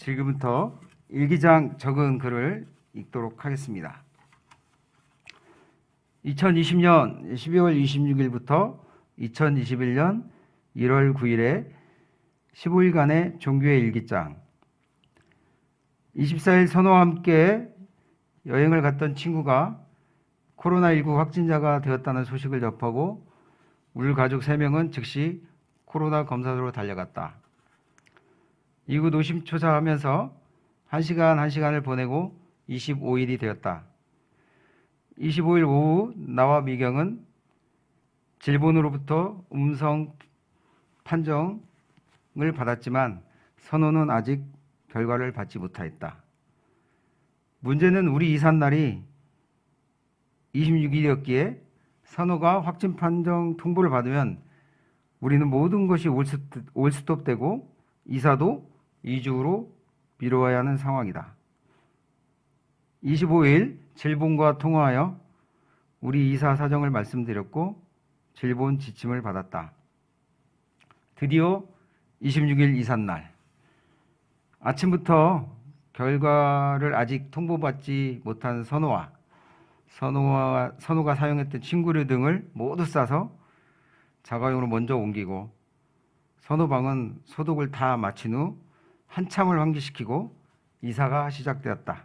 지금부터 일기장 적은 글을 읽도록 하겠습니다. 2020년 12월 26일부터 2021년 1월 9일에 15일간의 종교의 일기장. 24일 선호와 함께 여행을 갔던 친구가 코로나19 확진자가 되었다는 소식을 접하고 우리 가족 3명은 즉시 코로나 검사소로 달려갔다. 이후 노심초사하면서 1시간을 보내고 25일이 되었다. 25일 오후 나와 미경은 질본으로부터 음성 판정을 받았지만 선호는 아직 결과를 받지 못하였다. 문제는 우리 이삿날이 26일이었기에 선호가 확진 판정 통보를 받으면 우리는 모든 것이 올스톱되고 이사도 2주로 미뤄야 하는 상황이다. 25일 질본과 통화하여 우리 이사 사정을 말씀드렸고 질본 지침을 받았다. 드디어 26일 이삿날. 아침부터 결과를 아직 통보받지 못한 선호가 사용했던 친구류 등을 모두 싸서 자가용으로 먼저 옮기고 선호 방은 소독을 다 마친 후 한참을 환기시키고 이사가 시작되었다.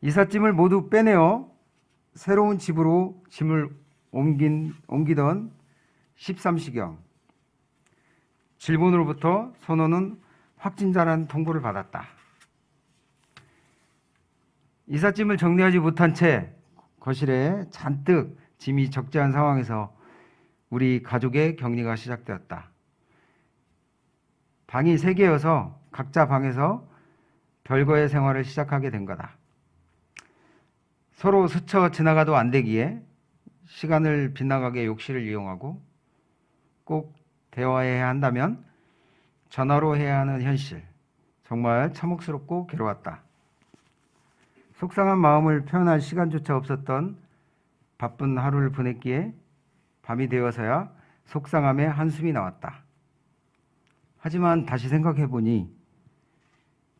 이삿짐을 모두 빼내어 새로운 집으로 짐을 옮기던 13시경 질본으로부터 선호는 확진자라는 통보를 받았다. 이삿짐을 정리하지 못한 채 거실에 잔뜩 짐이 적재한 상황에서 우리 가족의 격리가 시작되었다. 방이 3개여서 각자 방에서 별거의 생활을 시작하게 된 거다. 서로 스쳐 지나가도 안 되기에 시간을 빗나가게 욕실을 이용하고 꼭 대화해야 한다면 전화로 해야 하는 현실. 정말 참혹스럽고 괴로웠다. 속상한 마음을 표현할 시간조차 없었던 바쁜 하루를 보냈기에 밤이 되어서야 속상함에 한숨이 나왔다. 하지만 다시 생각해보니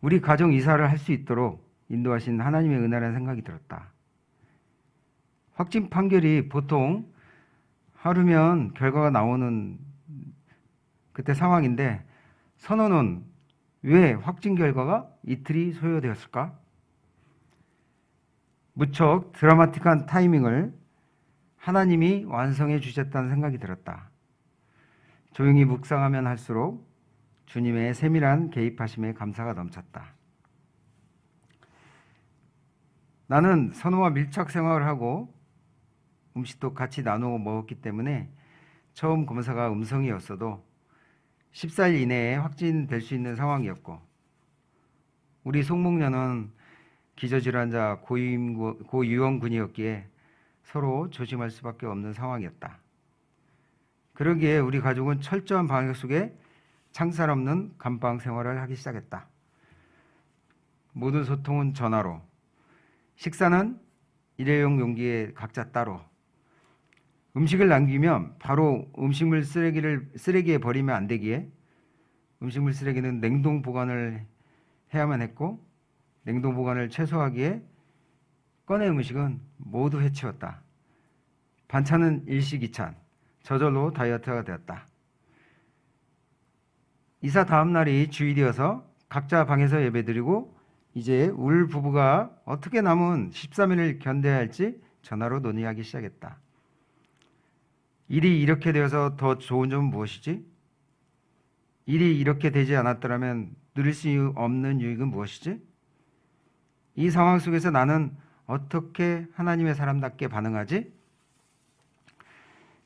우리 가정 이사를 할 수 있도록 인도하신 하나님의 은혜라는 생각이 들었다. 확진 판결이 보통 하루면 결과가 나오는 그때 상황인데 선호는 왜 확진 결과가 이틀이 소요되었을까? 무척 드라마틱한 타이밍을 하나님이 완성해 주셨다는 생각이 들었다. 조용히 묵상하면 할수록 주님의 세밀한 개입하심에 감사가 넘쳤다. 나는 선호와 밀착 생활을 하고 음식도 같이 나누어 먹었기 때문에 처음 검사가 음성이었어도 14일 이내에 확진될 수 있는 상황이었고 우리 송목녀는 기저질환자 고위험군이었기에 서로 조심할 수밖에 없는 상황이었다. 그러기에 우리 가족은 철저한 방역 속에 창살 없는 감방 생활을 하기 시작했다. 모든 소통은 전화로, 식사는 일회용 용기에 각자 따로, 음식을 남기면 바로 음식물 쓰레기에 버리면 안 되기에 음식물 쓰레기는 냉동 보관을 해야만 했고 냉동 보관을 최소화하기에 꺼낸 음식은 모두 해치웠다. 반찬은 일식이찬, 저절로 다이어트가 되었다. 이사 다음 날이 주일이어서 각자 방에서 예배드리고 이제 울 부부가 어떻게 남은 13일을 견뎌야 할지 전화로 논의하기 시작했다. 일이 이렇게 되어서 더 좋은 점은 무엇이지? 일이 이렇게 되지 않았더라면 누릴 수 없는 유익은 무엇이지? 이 상황 속에서 나는 어떻게 하나님의 사람답게 반응하지?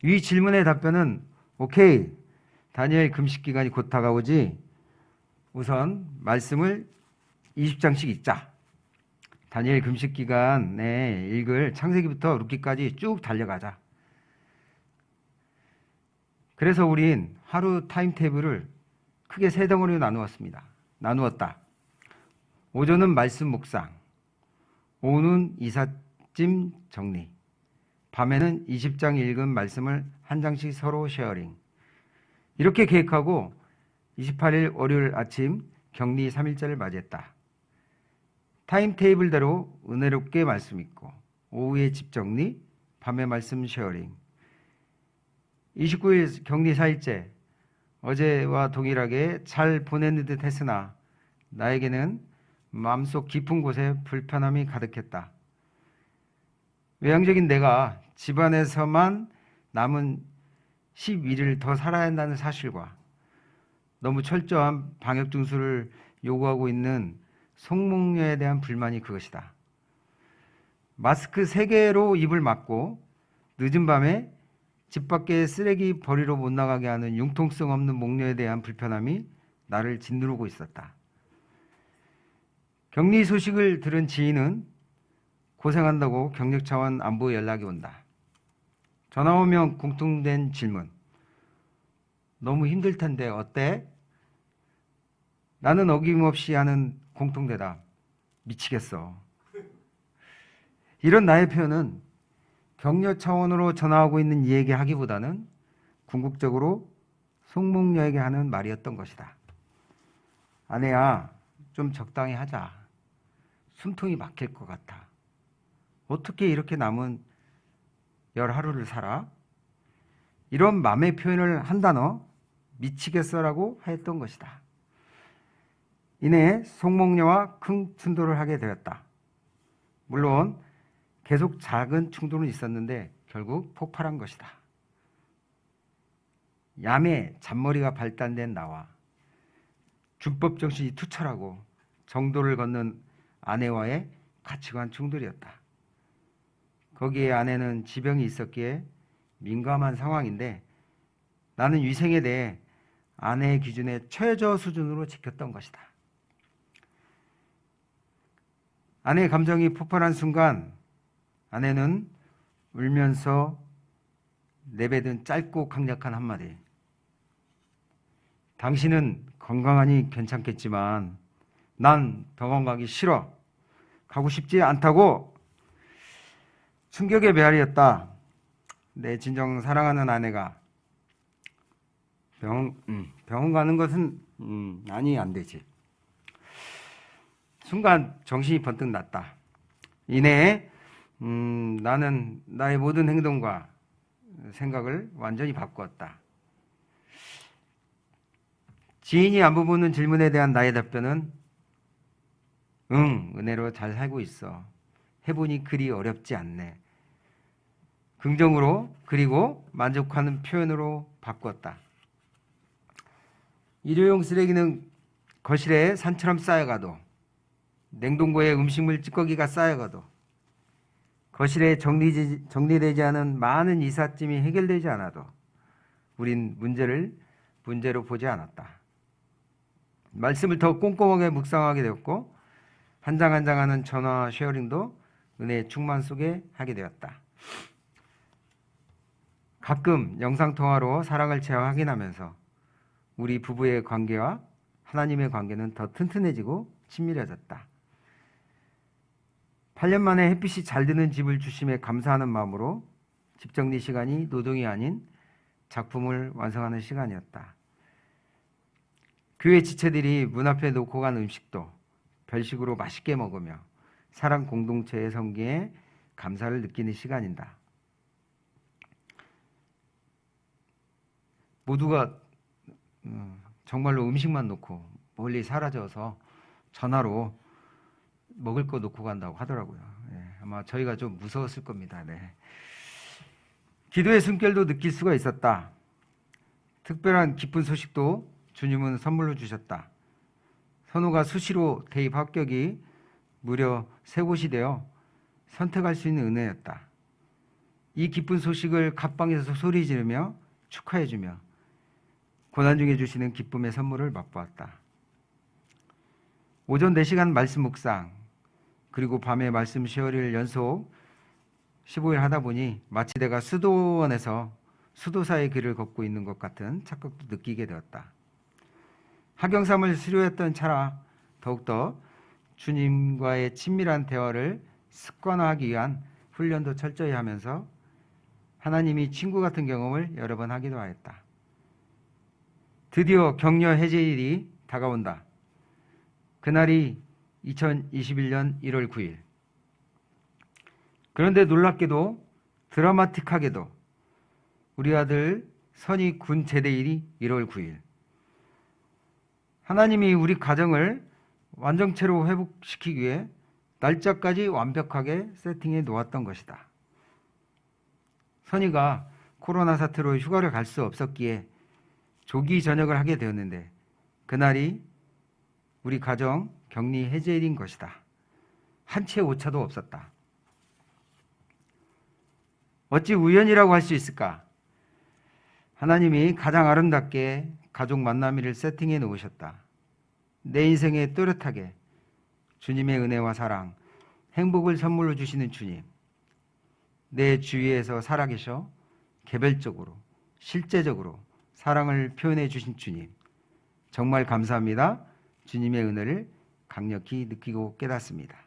이 질문의 답변은 오케이, 다니엘 금식 기간이 곧 다가오지. 우선 말씀을 20장씩 읽자. 다니엘 금식 기간에 읽을 창세기부터 룻기까지 쭉 달려가자. 그래서 우린 하루 타임테이블을 크게 3덩어리로 나누었다. 오전은 말씀 묵상, 오후는 이삿짐 정리, 밤에는 20장 읽은 말씀을 한 장씩 서로 쉐어링. 이렇게 계획하고 28일 월요일 아침 격리 3일째를 맞이했다. 타임테이블대로 은혜롭게 말씀 읽고 오후에 집 정리, 밤에 말씀 쉐어링. 29일 격리 4일째, 어제와 동일하게 잘 보내는 듯 했으나 나에게는 마음속 깊은 곳에 불편함이 가득했다. 외향적인 내가 집안에서만 남은 11일 더 살아야 한다는 사실과 너무 철저한 방역 준수를 요구하고 있는 송목녀에 대한 불만이 그것이다. 마스크 3개로 입을 막고 늦은 밤에 집 밖에 쓰레기 버리러 못 나가게 하는 융통성 없는 목녀에 대한 불편함이 나를 짓누르고 있었다. 격리 소식을 들은 지인은 고생한다고 격력차원 안부 연락이 온다. 전화 오면 공통된 질문. 너무 힘들 텐데 어때? 나는 어김없이 하는 공통대답. 미치겠어. 이런 나의 표현은 격려 차원으로 전화하고 있는 이에게 하기보다는 궁극적으로 송목녀에게 하는 말이었던 것이다. 아내야, 좀 적당히 하자. 숨통이 막힐 것 같아. 어떻게 이렇게 남은 10하루를 살아? 이런 마음의 표현을 한 단어, 미치겠어라고 하였던 것이다. 이내 송목녀와 큰 충돌을 하게 되었다. 물론 계속 작은 충돌은 있었는데 결국 폭발한 것이다. 야매, 잔머리가 발단된 나와 준법 정신이 투철하고 정도를 걷는 아내와의 가치관 충돌이었다. 거기에 아내는 지병이 있었기에 민감한 상황인데 나는 위생에 대해 아내의 기준에 최저 수준으로 지켰던 것이다. 아내의 감정이 폭발한 순간 아내는 울면서 내뱉은 짧고 강력한 한마디. 당신은 건강하니 괜찮겠지만 난 병원 가기 싫어. 가고 싶지 않다고. 충격의 메아리였다. 내 진정 사랑하는 아내가 병원 가는 것은 아니 안 되지. 순간 정신이 번뜩 났다. 이내에 나는 나의 모든 행동과 생각을 완전히 바꾸었다. 지인이 안부 묻는 질문에 대한 나의 답변은 은혜로 잘 살고 있어. 해보니 그리 어렵지 않네. 긍정으로 그리고 만족하는 표현으로 바꾸었다. 일회용 쓰레기는 거실에 산처럼 쌓여가도 냉동고에 음식물 찌꺼기가 쌓여가도 거실에 정리되지 않은 많은 이삿짐이 해결되지 않아도 우린 문제를 문제로 보지 않았다. 말씀을 더 꼼꼼하게 묵상하게 되었고 한 장 한 장 하는 전화 쉐어링도 은혜의 충만 속에 하게 되었다. 가끔 영상통화로 사랑을 재확인하면서 우리 부부의 관계와 하나님의 관계는 더 튼튼해지고 친밀해졌다. 8년 만에 햇빛이 잘 드는 집을 주심에 감사하는 마음으로 집 정리 시간이 노동이 아닌 작품을 완성하는 시간이었다. 교회 지체들이 문 앞에 놓고 간 음식도 별식으로 맛있게 먹으며 사랑 공동체의 성기에 감사를 느끼는 시간이다. 모두가 정말로 음식만 놓고 멀리 사라져서 전화로 먹을 거 놓고 간다고 하더라고요. 아마 저희가 좀 무서웠을 겁니다. 기도의 숨결도 느낄 수가 있었다. 특별한 기쁜 소식도 주님은 선물로 주셨다. 선우가 수시로 대입 합격이 무려 3곳이 되어 선택할 수 있는 은혜였다. 이 기쁜 소식을 갑방에서 소리 지르며 축하해주며 고난 중에 주시는 기쁨의 선물을 맛보았다. 오전 4시간 말씀 묵상 그리고 밤에 말씀 쉐어를 연속 15일 하다 보니 마치 내가 수도원에서 수도사의 길을 걷고 있는 것 같은 착각도 느끼게 되었다. 학영삼을 수료했던 차라 더욱더 주님과의 친밀한 대화를 습관화하기 위한 훈련도 철저히 하면서 하나님이 친구 같은 경험을 여러 번 하기도 하였다. 드디어 격려 해제일이 다가온다. 그날이 2021년 1월 9일. 그런데 놀랍게도 드라마틱하게도 우리 아들 선희 군 제대일이 1월 9일. 하나님이 우리 가정을 완전체로 회복시키기 위해 날짜까지 완벽하게 세팅해 놓았던 것이다. 선희가 코로나 사태로 휴가를 갈 수 없었기에 조기 전역을 하게 되었는데 그날이 우리 가정 격리 해제일인 것이다. 한 채 오차도 없었다. 어찌 우연이라고 할 수 있을까? 하나님이 가장 아름답게 가족 만남일을 세팅해 놓으셨다. 내 인생에 또렷하게 주님의 은혜와 사랑, 행복을 선물로 주시는 주님, 내 주위에서 살아계셔 개별적으로, 실제적으로 사랑을 표현해 주신 주님, 정말 감사합니다. 주님의 은혜를 강력히 느끼고 깨닫습니다.